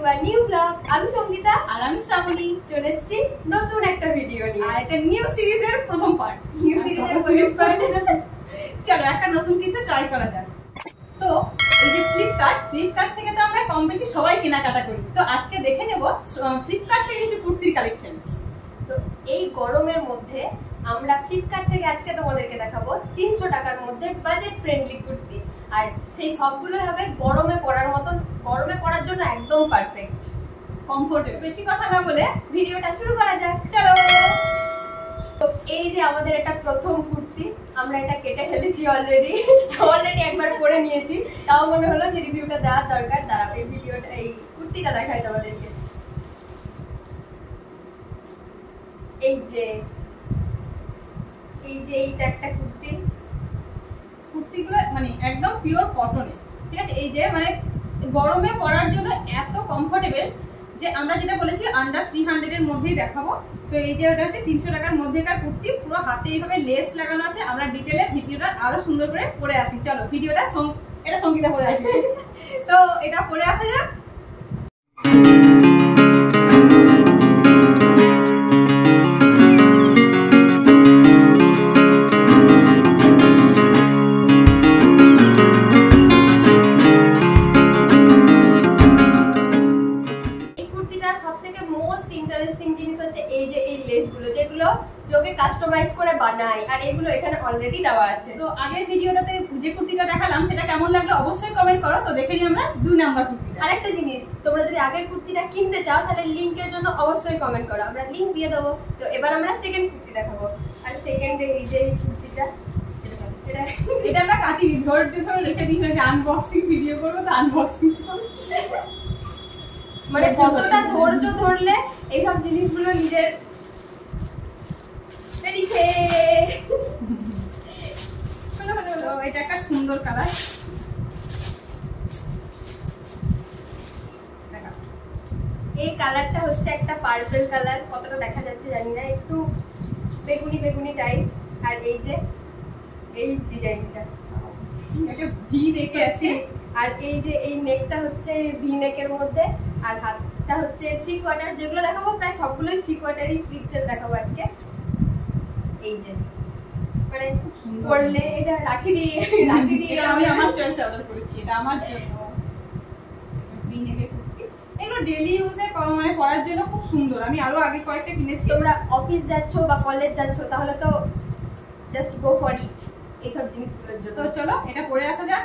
To a new blog. আমি সঙ্গীতা আর আমি শ্রাবণী। চলে এসেছি নতুন একটা ভিডিও নিয়ে, আর একটা নিউ সিরিজের প্রথম পার্ট। চলো একটা নতুন কিছু ট্রাই করা যাক। তো এই যে ফ্লিপকার্ট থেকে তো আমরা কম বেশি সবাই কেনাকাটা করি। তো আজকে দেখে নেব ফ্লিপকার্ট থেকে কিছু কুর্তির কালেকশন। তো এই গরমের মধ্যে আমরা ফ্লিপকার্ট থেকে আজকে তোমাদেরকে দেখাবো 300 টাকার মধ্যে বাজেট ফ্রেন্ডলি কুর্তি। আর সেই সবগুলো হবে গরমে পরার মতন, গরমে পরার জন্য একদম পারফেক্ট, কমফোর্টেবল। বেশি কথা না বলে ভিডিওটা শুরু করা যাক। চলো। তো এই যে আমাদের এটা প্রথম কুর্তি, আমরা এটা কেটে ফেলেছি অলরেডি একবার পরে নিয়েছি, তাও মনে হলো যে রিভিউটা দেওয়ার দরকার। দাঁড়াও এই ভিডিওটা, এই কুর্তিটা দেখাই তোমাদেরকে। এই যে এইটা একটা কুর্তিগুলো মানে একদম পিওর কটনের, ঠিক আছে। এই যে মানে গরমে পরার জন্য এত কমফোর্টেবল যে আমরা যেটা বলেছি আন্ডার 300 এর মধ্যেই দেখাবো। তো এই যে ওটা হচ্ছে 300 টাকার মধ্যেকার কুর্তি, পুরো হাতে এইভাবে লেস লাগানো আছে। আমরা ডিটেলে ভিডিওটা আরো সুন্দর করে পরে আসি। চলো ভিডিওটা এটা সঙ্গীতা পরে আসি। তো এটা পরে আসা যাক। যেগুলো লোকে কাস্টমাইজ করে বানায়, আর এগুলো এখানে অলরেডি দেওয়া আছে। তো আগের ভিডিওটাতে যে কুর্তিটা দেখালাম সেটা কেমন লাগলো অবশ্যই কমেন্ট করো। তো দেখে নিই আমরা 2 নাম্বার কুর্তিটা। আরেকটা জিনিস, তোমরা যদি আগের কুর্তিটা কিনতে চাও তাহলে লিংকের জন্য অবশ্যই কমেন্ট করো, আমরা লিংক দিয়ে দেবো। তো এবার আমরা সেকেন্ড কুর্তি দেখাবো। আর সেকেন্ডে এই যে কুর্তিটা, এটা আমরা কাটি ধৈর্য ধরে রেখে দিই, আনবক্সিং ভিডিও করবো। তো আনবক্সিং মানে কতটা ধৈর্য ধরলে এইসব জিনিসগুলো নিজের এটা একটা সুন্দর কালার। এই কালারটা হচ্ছে একটা পার্পল কালার, কতটা দেখা যাচ্ছে জানি না, একটু বেগুনি বেগুনি টাইপ। আর এই যে এই ডিজাইনটা একটা ভি দেখে আছে। আর এই যে এই নেকটা হচ্ছে ভি নেকের মধ্যে, আর হাতটা হচ্ছে 3 কোয়ার্টার। যেগুলো দেখাবো প্রায় সবগুলোই 3 কোয়ার্টারই স্লিভসের দেখাবো আজকে। এই যে মানে পরলে এটা রাখি দিয়ে আমি আমার চয়েসে অর্ডার করেছি, এটা আমার জন্য। এগুলো ডেইলি ইউজে মানে পরার জন্য খুব সুন্দর। আমি আরো আগে কয়েকটা কিনেছি। তোমরা অফিস যাচ্ছো বা কলেজ যাচ্ছো তাহলে তো জাস্ট গো ফর ইট এইসব জিনিসগুলোর জন্য। তো চলো এটা পরে আসা যাক।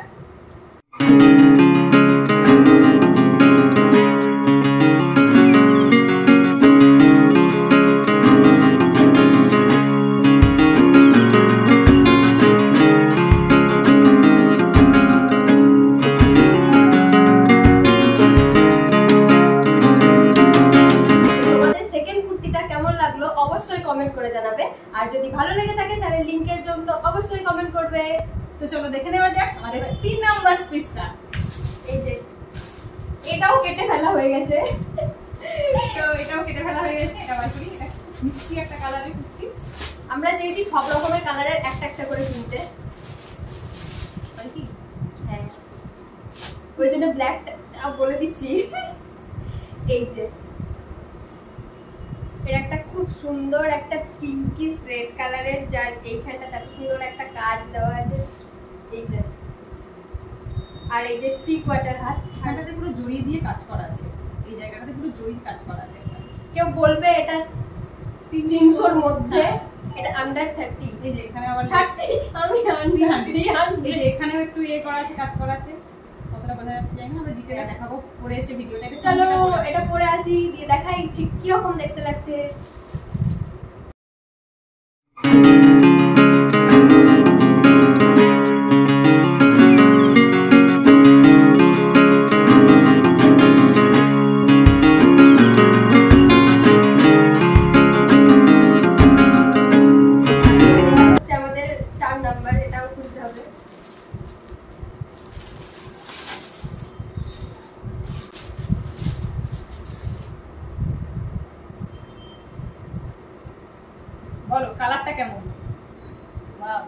কমেন্ট করে জানাবে, আর যদি ভালো লেগে থাকে তাহলে লিংকের জন্য অবশ্যই কমেন্ট করবে। তো চলো দেখে নেওয়া যাক আমাদের 3 নাম্বার পিসটা। এই যে এটাও কেটে ফেলা হয়ে গেছে। তো এটাও কেটে ফেলা হয়ে গেছে। এটা বার করি। এটা মিষ্টি একটা কালারের কুর্তি। আমরা চেয়েছি সব রকমের কালারের একটা একটা করে কিনতে, হ্যাঁ ওই জন্য ব্ল্যাকটা বলে দিচ্ছি। এই যে এটা একটা খুব সুন্দর একটা পিঙ্কিশ রেড কালারের, যার এইখানটা তার সুন্দর একটা কাজ দেওয়া আছে। এই যে আর এই যে 3 কোয়ার্টার হাত, এখানটাতে পুরো জড়ি দিয়ে কাজ করা আছে। এই জায়গাটাতে পুরো জড়ির কাজ করা আছে। কেউ বলবে এটা 300 এর মধ্যে, এটা আন্ডার 30। এই যে এখানে আবার 30, আমি আন্ডার 300। এই যে এখানেও একটু করা আছে, কাজ করা আছে। কতটা বোঝা যাচ্ছে জানি না, আমরা ডিটেইলে দেখাবো পরে এসে ভিডিওটা। চলো এটা পরে আসি, দিয়ে দেখাই ঠিক কি রকম দেখতে লাগছে। আমাদের 4 নাম্বার, এটাও খুলতে হবে। বলো কালারটা কেমন? ওয়াও,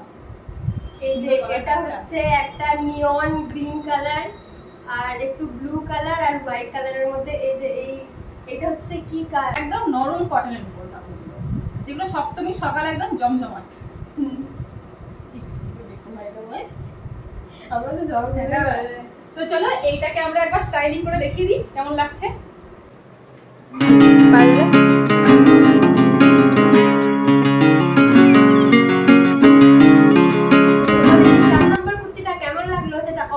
এই যে এটা হচ্ছে একটা নিয়ন গ্রিন কালার, আর একটু ব্লু কালার আর হোয়াইট কালারের মধ্যে এই যে এইটা হচ্ছে কি কালার, একদম নরম কটনের উপর কাপড়গুলো, যেগুলো সপ্তমীর সকালে একদম জমজমাট। আমরা তো জব তো চলো এইটাকে আমরা একবার স্টাইলিং করে দেখিয়ে দিই কেমন লাগছে।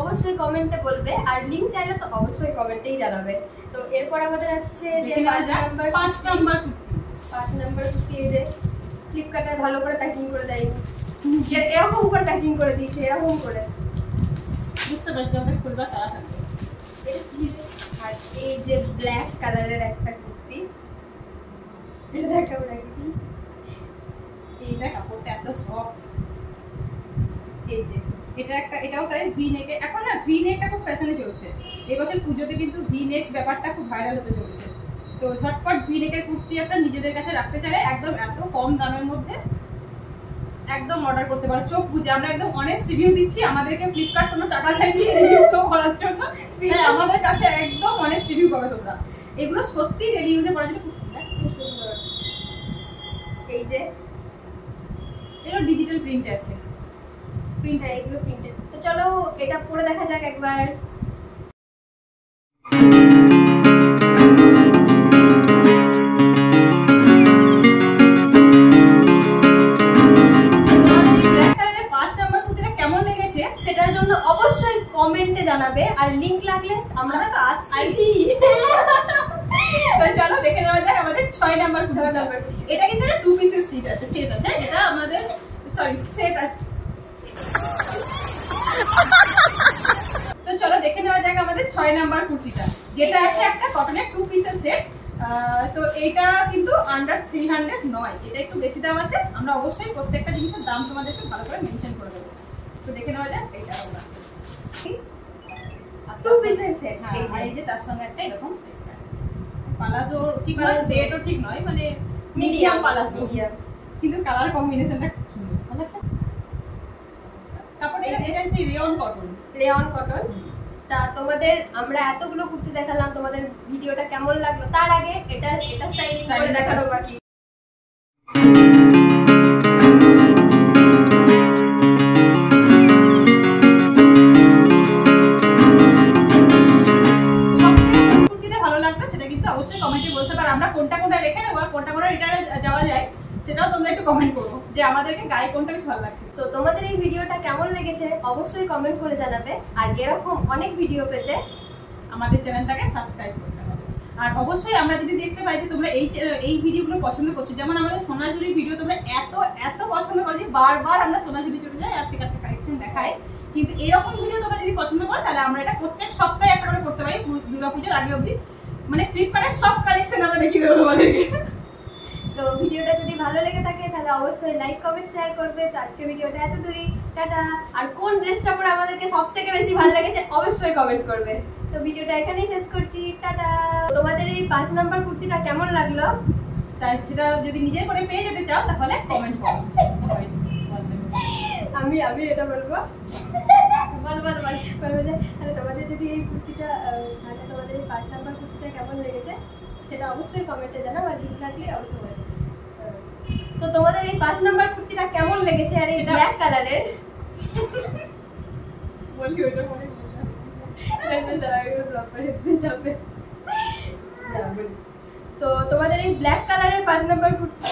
অবশ্যই কমেন্টে বলবে, আর লিংক চাইলে তো অবশ্যই কমেন্টেই জানাবে। তো এরপর আমাদের হচ্ছে যে 5 নাম্বার কুর্তি, এই যে ফ্লিপকার্টে ভালো করে প্যাকিং করে দেয়, এরকম করে প্যাকিং করে দিয়েছে, এরকম করে বুঝতে পারছি আমাদের খুলবা তারা থাকবে। আর এই যে ব্ল্যাক কালারের একটা কুর্তি, এটা দেখাবো নাকি, এইটা কাপড়টা এত সফট। এই যে এটাও তাই ভি নেকে, এখন না ভি নেকটা খুব ফ্যাশনে চলছে, এবছর পুজোতে কিন্তু ভি নেক ব্যাপারটা খুব ভাইরাল হতে চলেছে। তো ঝটপট ভি নেকের কুর্তি একটা নিজেদের কাছে রাখতে চাইলে একদম এত কম দামের মধ্যে একদম অর্ডার করতে পারো চোখ বুঝে। আমরা একদম অনেস্ট রিভিউ দিচ্ছি, আমাদেরকে ফ্লিপকার্ট কোনো টাকা দেয়নি রিভিউ করার জন্য, আমাদের কাছে একদম অনেস্ট রিভিউ পাবে তোমরা। এগুলো সত্যি ডেলি ইউজে করার জন্য খুব সুন্দর। এই যে এগুলো ডিজিটাল প্রিন্ট আছে, প্রিন্ট, এগুলো প্রিন্টেড। তো চলো এটা পরে দেখা যাক একবার। সেটার জন্য অবশ্যই কমেন্টে জানাবে, আর লিংক লাগলে আমরা তো আছি। তো চলো দেখে নেওয়া যাক আমাদের 6 নাম্বার কুর্তিটা। এটা কিন্তু একটা 2 পিসের সেট আছে, যেটা আমাদের সেট আছে। তো চলো দেখে নেওয়া যাক আমাদের 6 নাম্বার কুর্তিটা, যেটা আছে একটা কটনের 2 পিসের সেট। তো এইটা কিন্তু আন্ডার 300 নয়, এটা একটু বেশি দাম আছে। আমরা অবশ্যই প্রত্যেকটা জিনিসের দাম তোমাদেরকে ভালো করে মেনশন করে দেবো। তো দেখে নেওয়া যাক এইটা আমরা 2 পিসের সেট। আর এই যে তার সঙ্গে একটা এরকম সেট, পালাজো ঠিক নয়, স্ট্রেটও ঠিক নয়, মানে মিডিয়াম পালাজো, কিন্তু কালার কম্বিনেশনটা খুব সুন্দর, ভালো লাগছে। কাপড়টা এটা হচ্ছে রেয়ন কটন। তা তোমাদের আমরা এতগুলো কুর্তি দেখালাম, তোমাদের ভিডিওটা কেমন লাগলো তার আগে এটা স্টাইলিং করে দেখানো বাকি। অবশ্যই কমেন্টে বলতে পারো, আমরা কোনটা রেখে নেবো, কোনটা রিটার্নে যাওয়া যায় সেটাও তোমরা একটু কমেন্ট করো যে আমাদেরকে গায়ে কোনটা বেশি ভালো লাগছে। তো তোমাদের এই ভিডিওটা কেমন লেগেছে অবশ্যই কমেন্ট করে জানাবে, আর এরকম অনেক ভিডিও পেতে আমাদের চ্যানেলটাকে সাবস্ক্রাইব করতে হবে। আর অবশ্যই আমরা যদি দেখতে পাই যে তোমরা এই ভিডিওগুলো পছন্দ করছো, যেমন আমাদের সোনাঝুরির ভিডিও তোমরা এত পছন্দ করো যে বারবার আমরা সোনাঝুরি চলে যাই আর সেখানে কালেকশন দেখাই, কিন্তু এরকম ভিডিও তোমরা যদি পছন্দ করো তাহলে আমরা এটা প্রত্যেক সপ্তাহে একটা করে করতে পারি, দুর্গাপুজোর আগে অবধি, মানে ফ্লিপকার্টের সব কালেকশন আমরা দেখিয়ে দেবো তোমাদেরকে। তো ভিডিওটা যদি ভালো লেগে থাকে তাহলে অবশ্যই লাইক কমেন্ট শেয়ার করবে। তো আজকে ভিডিওটা এত দূরই, টাটা। আর কোন ড্রেসটা পরে আমাদেরকে সবথেকে বেশি ভালো লেগেছে অবশ্যই কমেন্ট করবে। তো ভিডিওটা এখানেই শেষ করছি, টাটা। তোমাদের এই 5 নাম্বার কুর্তিটা কেমন লাগলো, তাই সেটা যদি নিজের করে পেয়ে যেতে চাও তাহলে কমেন্ট করো। আমি এটা বলবো, যে তোমাদের যদি এই কুর্তিটা থাকে, তোমাদের এই 5 নাম্বার কুর্তিটা কেমন লেগেছে সেটা অবশ্যই কমেন্টে জানাও, আর লিংক থাকলে অবশ্যই বলে দেবো। তো তোমাদের এই 5 নাম্বার কুর্তিটা কেমন লেগেছে, আর এই ব্ল্যাক কালারের বলি ওইটা পরে তো তোমাদের এই ব্ল্যাক কালারের 5 নাম্বার কুর্তি